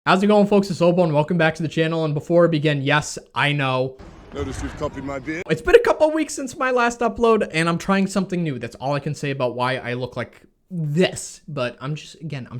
How's it going, folks? It's Obo, and welcome back to the channel. And before we begin, yes, I know. Notice you've copied my beard. It's been a couple of weeks since my last upload, and I'm trying something new. That's all I can say about why I look like this. But I'm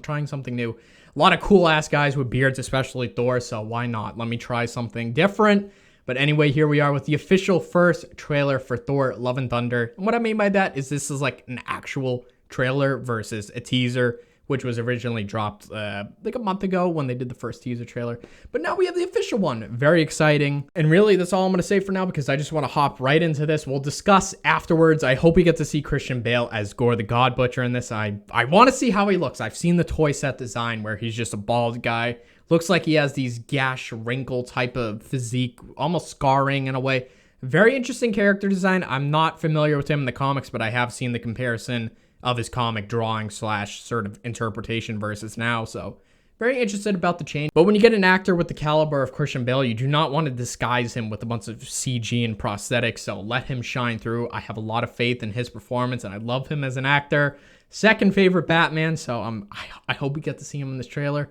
trying something new. A lot of cool-ass guys with beards, especially Thor, so why not? Let me try something different. But anyway, here we are with the official first trailer for Thor Love and Thunder. And what I mean by that is this is like an actual trailer versus a teaser, which was originally dropped like a month ago when they did the first teaser trailer. But now we have the official one. Very exciting. And really, that's all I'm going to say for now because I just want to hop right into this. We'll discuss afterwards. I hope we get to see Christian Bale as Gore the God Butcher in this. I want to see how he looks. I've seen the toy set design where he's just a bald guy. Looks like he has these gash, wrinkle type of physique, almost scarring in a way. Very interesting character design. I'm not familiar with him in the comics, but I have seen the comparison of his comic drawing / sort of interpretation versus now. So very interested about the change. But when you get an actor with the caliber of Christian Bale, you do not want to disguise him with a bunch of CG and prosthetics. So let him shine through. I have a lot of faith in his performance and I love him as an actor. Second favorite Batman. So I hope we get to see him in this trailer.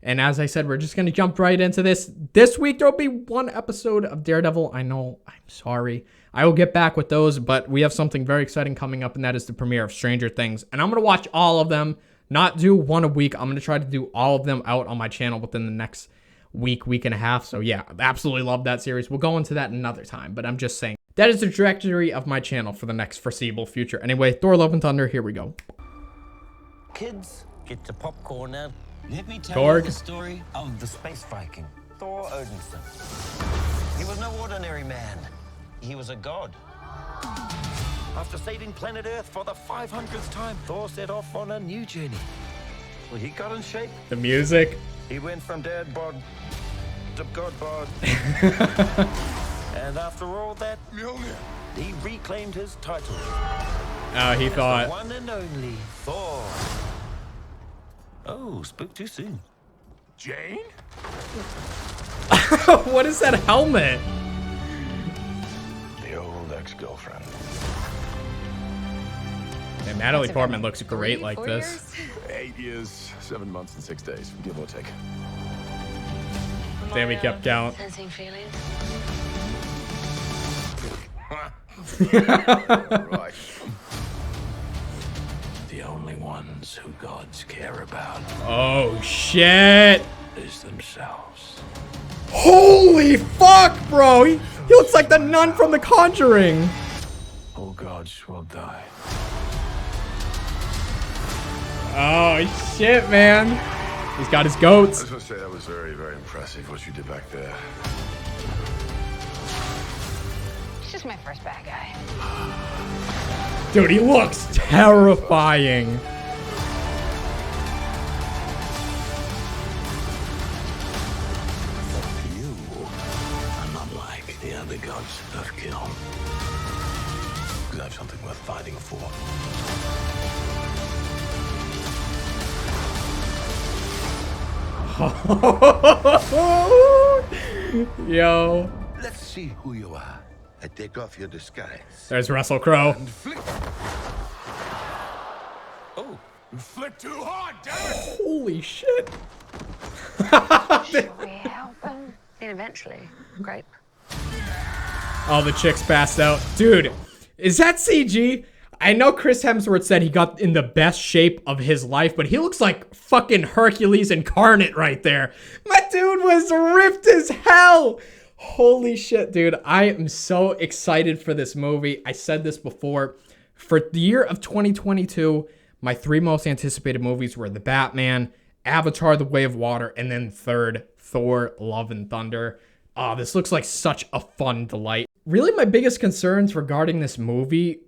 And as I said, we're just going to jump right into this. This week, there'll be one episode of Daredevil. I know, I'm sorry. I will get back with those, but we have something very exciting coming up, and that is the premiere of Stranger Things. And I'm going to watch all of them, not do one a week. I'm going to try to do all of them out on my channel within the next week and a half. So yeah, I absolutely love that series. We'll go into that another time, but I'm just saying. That is the trajectory of my channel for the next foreseeable future. Anyway, Thor Love and Thunder, here we go. Kids, get your popcorn now. Let me tell you the story of the space Viking, Thor Odinson. He was no ordinary man. He was a god. After saving planet Earth for the 500th time, Thor set off on a new journey. Well, he got in shape. The music. He went from dad bod to god bod. And after all that, he reclaimed his title. He thought. The one and only Thor. Oh, spoke too soon. Jane? What is that helmet? The old ex-girlfriend. And Natalie Portman looks great like this. 8 years, 7 months, and 6 days, give or take. Damn, we kept count. Sensing feelings. Right. The only ones who gods care about Oh, shit. is themselves. Holy fuck, bro. He looks like the nun from The Conjuring. All gods will die. Oh, shit, man. He's got his goats. I was gonna say that was very, very impressive what you did back there. He's just my first bad guy. Dude, he looks terrifying. You are not like the other gods of kill. Because I have something worth fighting for. Yo. Let's see who you are. I take off your disguise. There's Russell Crowe. And flick. Oh, You flicked too hard, damn it! Holy shit. Should we help him? And eventually, great. Oh, the chick's passed out. Dude, is that CG? I know Chris Hemsworth said he got in the best shape of his life, but he looks like fucking Hercules incarnate right there. My dude was ripped as hell. Holy shit, dude. I am so excited for this movie. I said this before. For the year of 2022, my 3 most anticipated movies were The Batman, Avatar: The Way of Water, and then third, Thor Love and Thunder. This looks like such a fun delight. Really, my biggest concerns regarding this movie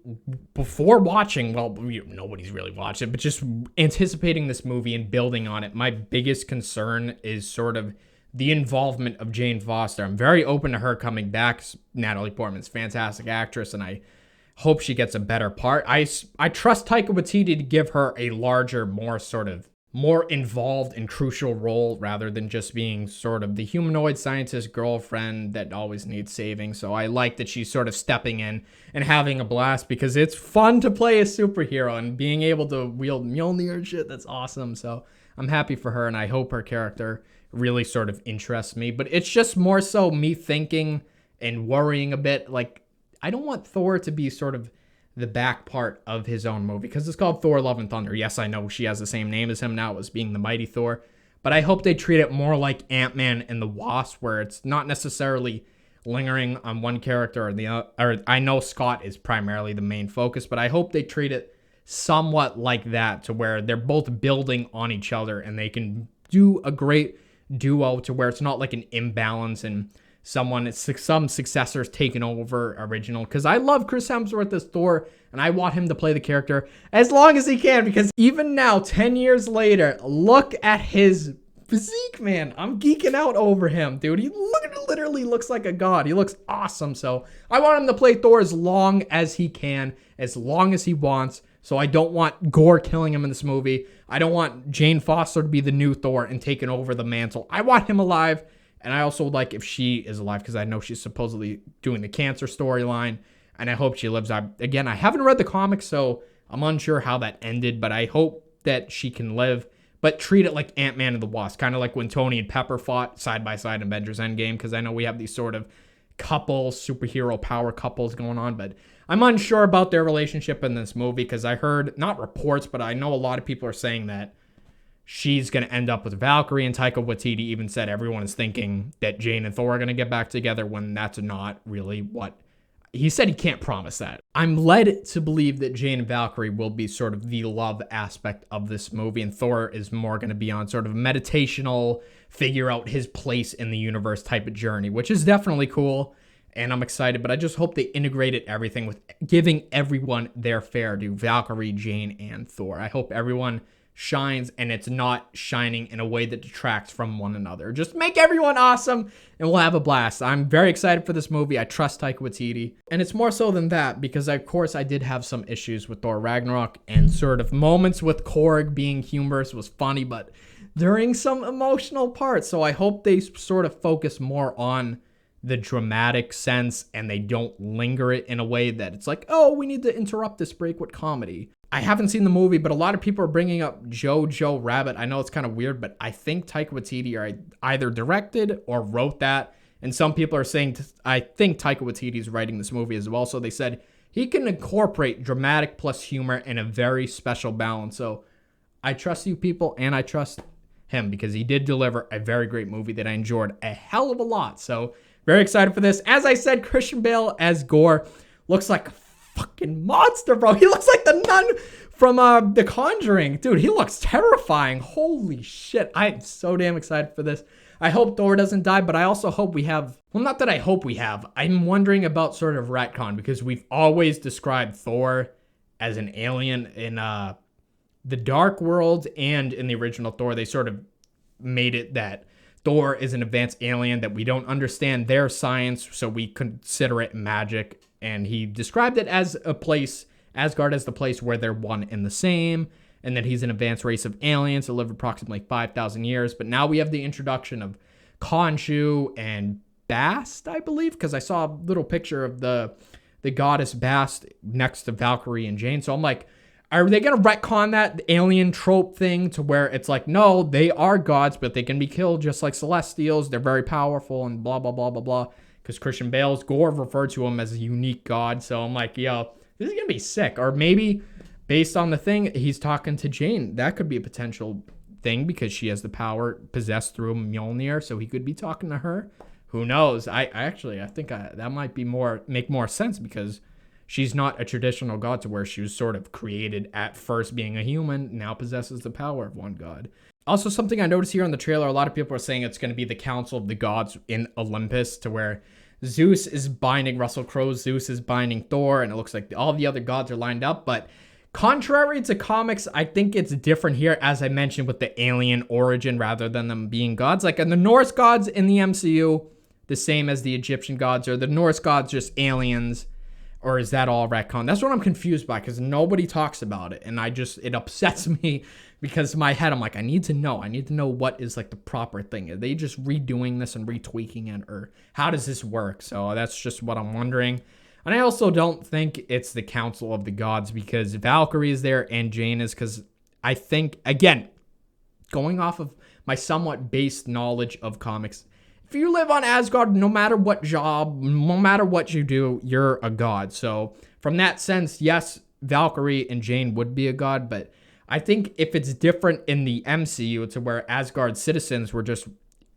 before watching, well, nobody's really watched it, but just anticipating this movie and building on it, my biggest concern is sort of the involvement of Jane Foster. I'm very open to her coming back. Natalie Portman's a fantastic actress, and I hope she gets a better part. I trust Taika Waititi to give her a larger, more involved and crucial role rather than just being sort of the humanoid scientist girlfriend that always needs saving. So I like that she's sort of stepping in and having a blast because it's fun to play a superhero and being able to wield Mjolnir and shit. That's awesome. So I'm happy for her and I hope her character really sort of interests me. But it's just more so me thinking and worrying a bit. Like, I don't want Thor to be sort of the back part of his own movie, because it's called Thor Love and Thunder. Yes, I know she has the same name as him now, as being the Mighty Thor. But I hope they treat it more like Ant-Man and the Wasp, where it's not necessarily lingering on one character or the other. Or I know Scott is primarily the main focus, but I hope they treat it somewhat like that, to where they're both building on each other and they can do a great duo, to where it's not like an imbalance and some successors taking over original. Because I love Chris Hemsworth as Thor, and I want him to play the character as long as he can, because even now, 10 years later, look at his physique, man. I'm geeking out over him, dude. He literally looks like a god. He looks awesome. So I want him to play Thor as long as he can, as long as he wants. So I don't want Gore killing him in this movie. I don't want Jane Foster to be the new Thor and taking over the mantle. I want him alive. And I also would like if she is alive, because I know she's supposedly doing the cancer storyline, and I hope she lives. Again, I haven't read the comics, so I'm unsure how that ended, but I hope that she can live. But treat it like Ant-Man and the Wasp, kind of like when Tony and Pepper fought side by side in Avengers Endgame, because I know we have these sort of superhero power couples going on, but I'm unsure about their relationship in this movie, because I heard, not reports, but I know a lot of people are saying that she's going to end up with Valkyrie, and Taika Waititi even said everyone is thinking that Jane and Thor are going to get back together, when that's not really what he said. He can't promise that. I'm led to believe that Jane and Valkyrie will be sort of the love aspect of this movie, and Thor is more going to be on sort of meditational, figure out his place in the universe type of journey, which is definitely cool, and I'm excited. But I just hope they integrated everything with giving everyone their fair due, Valkyrie, Jane, and Thor. I hope everyone shines, and it's not shining in a way that detracts from one another. Just make everyone awesome, and we'll have a blast. I'm very excited for this movie. I trust Taika Waititi, and it's more so than that, because of course I did have some issues with Thor Ragnarok, and sort of moments with Korg being humorous was funny, but during some emotional parts. So I hope they sort of focus more on the dramatic sense, and they don't linger it in a way that it's like, oh, we need to interrupt this break with comedy. I haven't seen the movie, but a lot of people are bringing up Jojo Rabbit. I know it's kind of weird, but I think Taika Waititi either directed or wrote that. And some people are saying, I think Taika Waititi is writing this movie as well. So they said he can incorporate dramatic plus humor in a very special balance. So I trust you people, and I trust him, because he did deliver a very great movie that I enjoyed a hell of a lot. So very excited for this. As I said, Christian Bale as Gore looks like a fucking monster, bro. He looks like the nun from The Conjuring. Dude, he looks terrifying. Holy shit. I'm so damn excited for this. I hope Thor doesn't die, but I also hope we have, well, not that I hope we have. I'm wondering about sort of retcon, because we've always described Thor as an alien in the Dark World, and in the original Thor, they sort of made it that Thor is an advanced alien, that we don't understand their science, so we consider it magic. And he described it as a place, Asgard as the place where they're one and the same, and that he's an advanced race of aliens that live approximately 5,000 years. But now we have the introduction of Khonshu and Bast, I believe, because I saw a little picture of the goddess Bast next to Valkyrie and Jane. So I'm like, are they going to retcon that alien trope thing to where it's like, no, they are gods, but they can be killed just like Celestials. They're very powerful and blah, blah, blah, blah, blah. Because Christian Bale's Gore referred to him as a unique god. So I'm like, yo, this is going to be sick. Or maybe based on the thing, he's talking to Jane. That could be a potential thing, because she has the power possessed through Mjolnir. So he could be talking to her. Who knows? I think that might make more sense, because she's not a traditional god, to where she was sort of created at first being a human, now possesses the power of one god. Also, something I noticed here in the trailer, a lot of people are saying it's going to be the Council of the Gods in Olympus, to where Zeus is binding Russell Crowe, Zeus is binding Thor, and it looks like all the other gods are lined up. But contrary to comics, I think it's different here, as I mentioned, with the alien origin rather than them being gods. Like in the Norse gods in the MCU, the same as the Egyptian gods, or the Norse gods just aliens, or is that all retcon? That's what I'm confused by, because nobody talks about it, and it upsets me, because in my head I'm like, I need to know what is like the proper thing. Are they just redoing this and retweaking it, or how does this work? So that's just what I'm wondering. And I also don't think it's the Council of the Gods, because Valkyrie is there and Jane is, because I think, again, going off of my somewhat based knowledge of comics. If you live on Asgard, no matter what job, no matter what you do, you're a god. So from that sense, yes, Valkyrie and Jane would be a god, but I think if it's different in the MCU to where Asgard citizens were just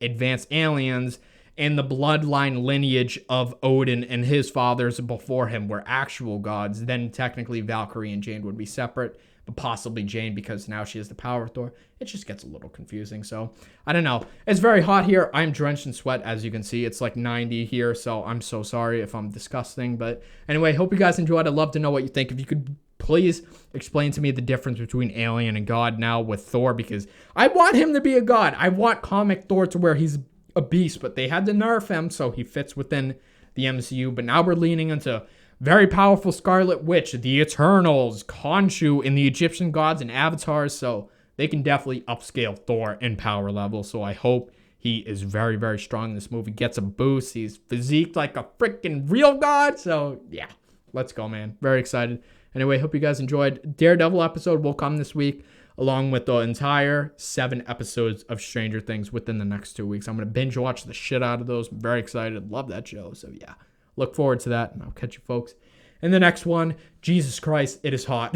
advanced aliens and the bloodline lineage of Odin and his fathers before him were actual gods, then technically Valkyrie and Jane would be separate, but possibly Jane because now she has the power of Thor. It just gets a little confusing. So I don't know. It's very hot here. I'm drenched in sweat, as you can see. It's like 90 here, so I'm so sorry if I'm disgusting. But anyway, hope you guys enjoyed. I'd love to know what you think. If you could please explain to me the difference between alien and god now with Thor, because I want him to be a god. I want comic Thor to where he's a beast, but they had to nerf him so he fits within the MCU. But now we're leaning into very powerful Scarlet Witch, the Eternals, Khonshu, and the Egyptian gods and avatars, so they can definitely upscale Thor in power level. So I hope he is very, very strong in this movie, gets a boost. He's physiqued like a freaking real god. So yeah, let's go, man. Very excited. Anyway, hope you guys enjoyed. Daredevil episode will come this week, along with the entire 7 episodes of Stranger Things within the next 2 weeks. I'm going to binge watch the shit out of those. I'm very excited. Love that show. So yeah, look forward to that. And I'll catch you folks in the next one. Jesus Christ, it is hot.